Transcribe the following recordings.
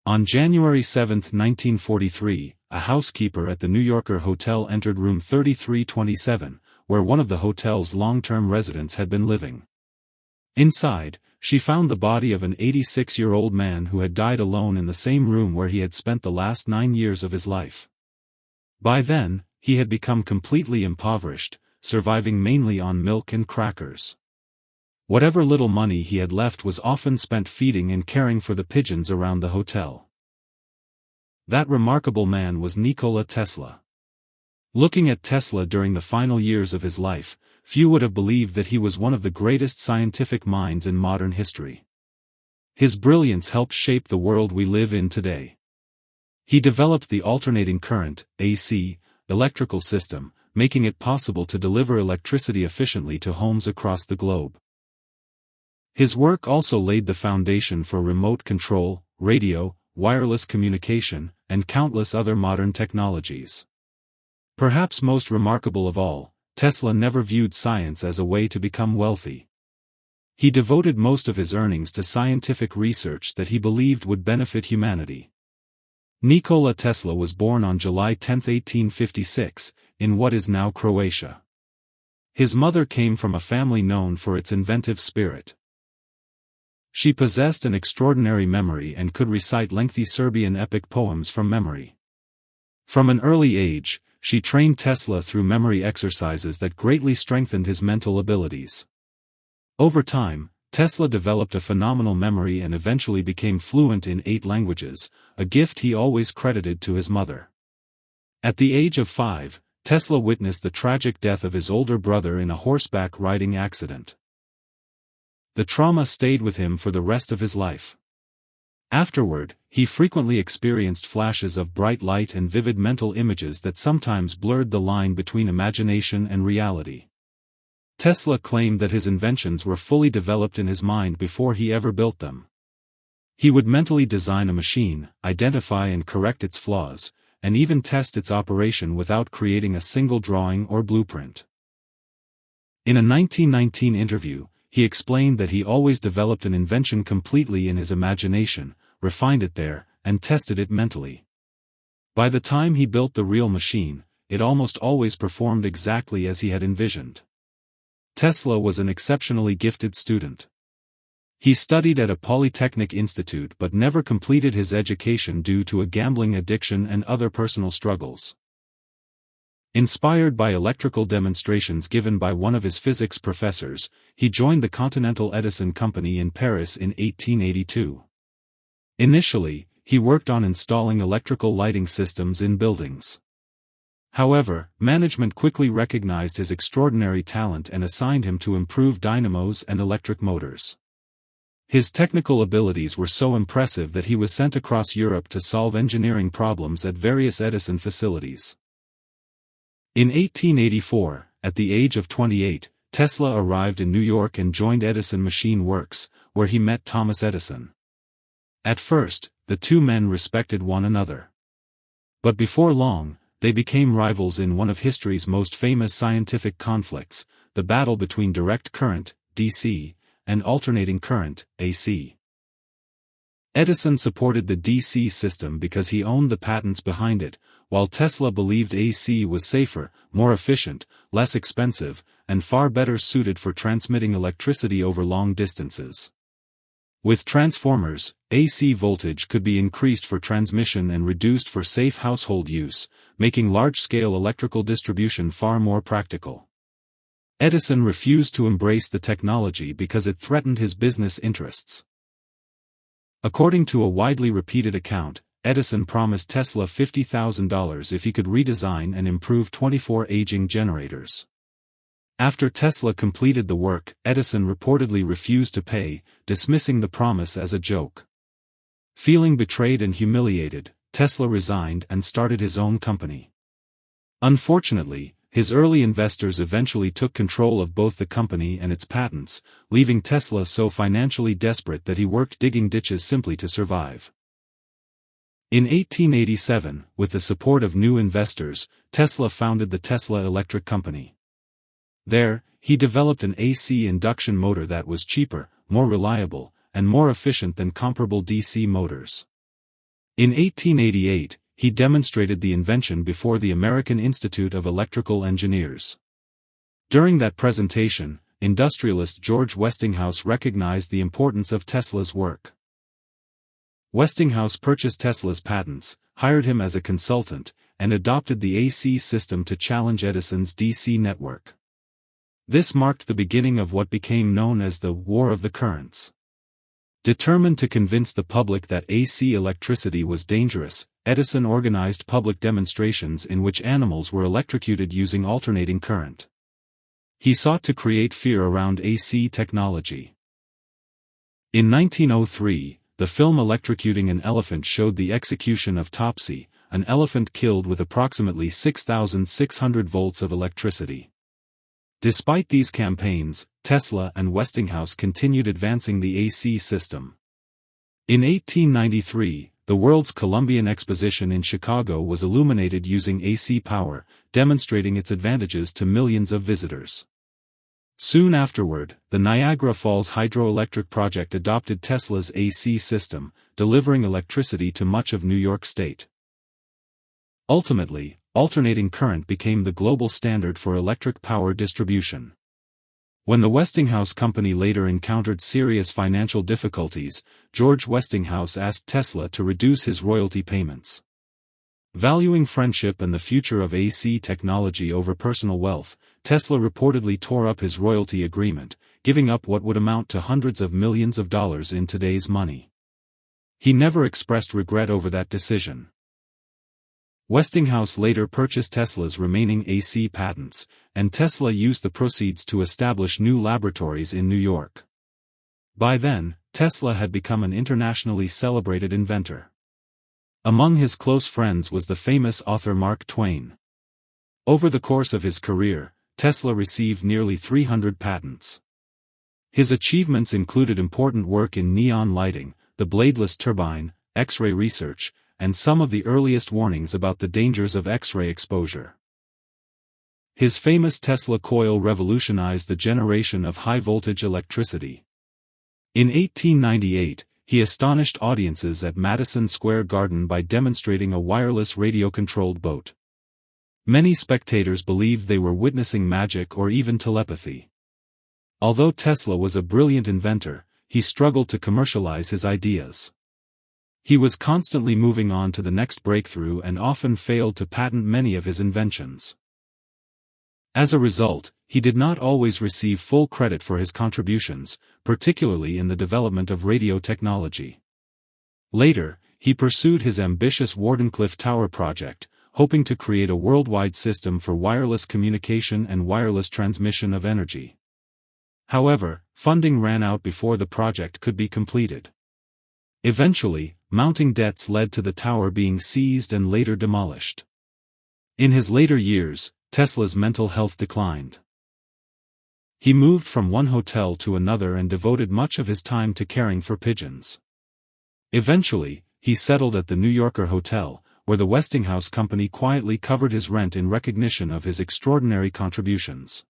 On January 7, 1943, a housekeeper at the New Yorker hotel entered room 3327, where one of the hotel's long-term residents had been living. Inside, she found the body of an 86-year-old man who had died alone in the same room where he had spent the last 9 years of his life. By then, he had become completely impoverished, surviving mainly on milk and crackers. Whatever little money he had left was often spent feeding and caring for the pigeons around the hotel. That remarkable man was Nikola Tesla. Looking at Tesla during the final years of his life, few would have believed that he was one of the greatest scientific minds in modern history. His brilliance helped shape the world we live in today. He developed the alternating current, AC, electrical system, making it possible to deliver electricity efficiently to homes across the globe. His work also laid the foundation for remote control, radio, wireless communication, and countless other modern technologies. Perhaps most remarkable of all, Tesla never viewed science as a way to become wealthy. He devoted most of his earnings to scientific research that he believed would benefit humanity. Nikola Tesla was born on July 10, 1856, in what is now Croatia. His mother came from a family known for its inventive spirit. She possessed an extraordinary memory and could recite lengthy Serbian epic poems from memory. From an early age, she trained Tesla through memory exercises that greatly strengthened his mental abilities. Over time, Tesla developed a phenomenal memory and eventually became fluent in 8 languages, a gift he always credited to his mother. At the age of 5, Tesla witnessed the tragic death of his older brother in a horseback riding accident. The trauma stayed with him for the rest of his life. Afterward, he frequently experienced flashes of bright light and vivid mental images that sometimes blurred the line between imagination and reality. Tesla claimed that his inventions were fully developed in his mind before he ever built them. He would mentally design a machine, identify and correct its flaws, and even test its operation without creating a single drawing or blueprint. In a 1919 interview, he explained that he always developed an invention completely in his imagination, refined it there, and tested it mentally. By the time he built the real machine, it almost always performed exactly as he had envisioned. Tesla was an exceptionally gifted student. He studied at a polytechnic institute but never completed his education due to a gambling addiction and other personal struggles. Inspired by electrical demonstrations given by one of his physics professors, he joined the Continental Edison Company in Paris in 1882. Initially, he worked on installing electrical lighting systems in buildings. However, management quickly recognized his extraordinary talent and assigned him to improve dynamos and electric motors. His technical abilities were so impressive that he was sent across Europe to solve engineering problems at various Edison facilities. In 1884, at the age of 28, Tesla arrived in New York and joined Edison Machine Works, where he met Thomas Edison. At first, the two men respected one another. But before long, they became rivals in one of history's most famous scientific conflicts, the battle between direct current, DC, and alternating current, AC. Edison supported the DC system because he owned the patents behind it, while Tesla believed AC was safer, more efficient, less expensive, and far better suited for transmitting electricity over long distances. With transformers, AC voltage could be increased for transmission and reduced for safe household use, making large-scale electrical distribution far more practical. Edison refused to embrace the technology because it threatened his business interests. According to a widely repeated account, Edison promised Tesla $50,000 if he could redesign and improve 24 aging generators. After Tesla completed the work, Edison reportedly refused to pay, dismissing the promise as a joke. Feeling betrayed and humiliated, Tesla resigned and started his own company. Unfortunately, his early investors eventually took control of both the company and its patents, leaving Tesla so financially desperate that he worked digging ditches simply to survive. In 1887, with the support of new investors, Tesla founded the Tesla Electric Company. There, he developed an AC induction motor that was cheaper, more reliable, and more efficient than comparable DC motors. In 1888, he demonstrated the invention before the American Institute of Electrical Engineers. During that presentation, industrialist George Westinghouse recognized the importance of Tesla's work. Westinghouse purchased Tesla's patents, hired him as a consultant, and adopted the AC system to challenge Edison's DC network. This marked the beginning of what became known as the War of the Currents. Determined to convince the public that AC electricity was dangerous, Edison organized public demonstrations in which animals were electrocuted using alternating current. He sought to create fear around AC technology. In 1903, the film Electrocuting an Elephant showed the execution of Topsy, an elephant killed with approximately 6,600 volts of electricity. Despite these campaigns, Tesla and Westinghouse continued advancing the AC system. In 1893, the World's Columbian Exposition in Chicago was illuminated using AC power, demonstrating its advantages to millions of visitors. Soon afterward, the Niagara Falls hydroelectric project adopted Tesla's AC system, delivering electricity to much of New York State. Ultimately, alternating current became the global standard for electric power distribution. When the Westinghouse Company later encountered serious financial difficulties, George Westinghouse asked Tesla to reduce his royalty payments. Valuing friendship and the future of AC technology over personal wealth, Tesla reportedly tore up his royalty agreement, giving up what would amount to hundreds of millions of dollars in today's money. He never expressed regret over that decision. Westinghouse later purchased Tesla's remaining AC patents, and Tesla used the proceeds to establish new laboratories in New York. By then, Tesla had become an internationally celebrated inventor. Among his close friends was the famous author Mark Twain. Over the course of his career, Tesla received nearly 300 patents. His achievements included important work in neon lighting, the bladeless turbine, X-ray research, and some of the earliest warnings about the dangers of X-ray exposure. His famous Tesla coil revolutionized the generation of high-voltage electricity. In 1898, he astonished audiences at Madison Square Garden by demonstrating a wireless radio-controlled boat. Many spectators believed they were witnessing magic or even telepathy. Although Tesla was a brilliant inventor, he struggled to commercialize his ideas. He was constantly moving on to the next breakthrough and often failed to patent many of his inventions. As a result, he did not always receive full credit for his contributions, particularly in the development of radio technology. Later, he pursued his ambitious Wardenclyffe Tower project, hoping to create a worldwide system for wireless communication and wireless transmission of energy. However, funding ran out before the project could be completed. Eventually, mounting debts led to the tower being seized and later demolished. In his later years, Tesla's mental health declined. He moved from one hotel to another and devoted much of his time to caring for pigeons. Eventually, he settled at the New Yorker Hotel, where the Westinghouse Company quietly covered his rent in recognition of his extraordinary contributions.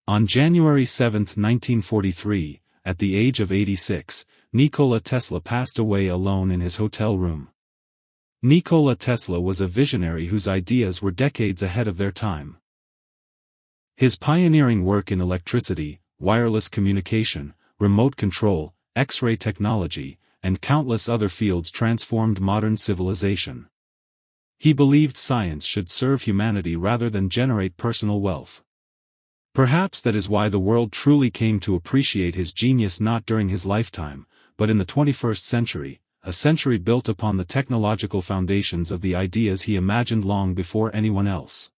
On January 7, 1943, at the age of 86, Nikola Tesla passed away alone in his hotel room. Nikola Tesla was a visionary whose ideas were decades ahead of their time. His pioneering work in electricity, wireless communication, remote control, X-ray technology, and countless other fields transformed modern civilization. He believed science should serve humanity rather than generate personal wealth. Perhaps that is why the world truly came to appreciate his genius not during his lifetime, but in the 21st century, a century built upon the technological foundations of the ideas he imagined long before anyone else.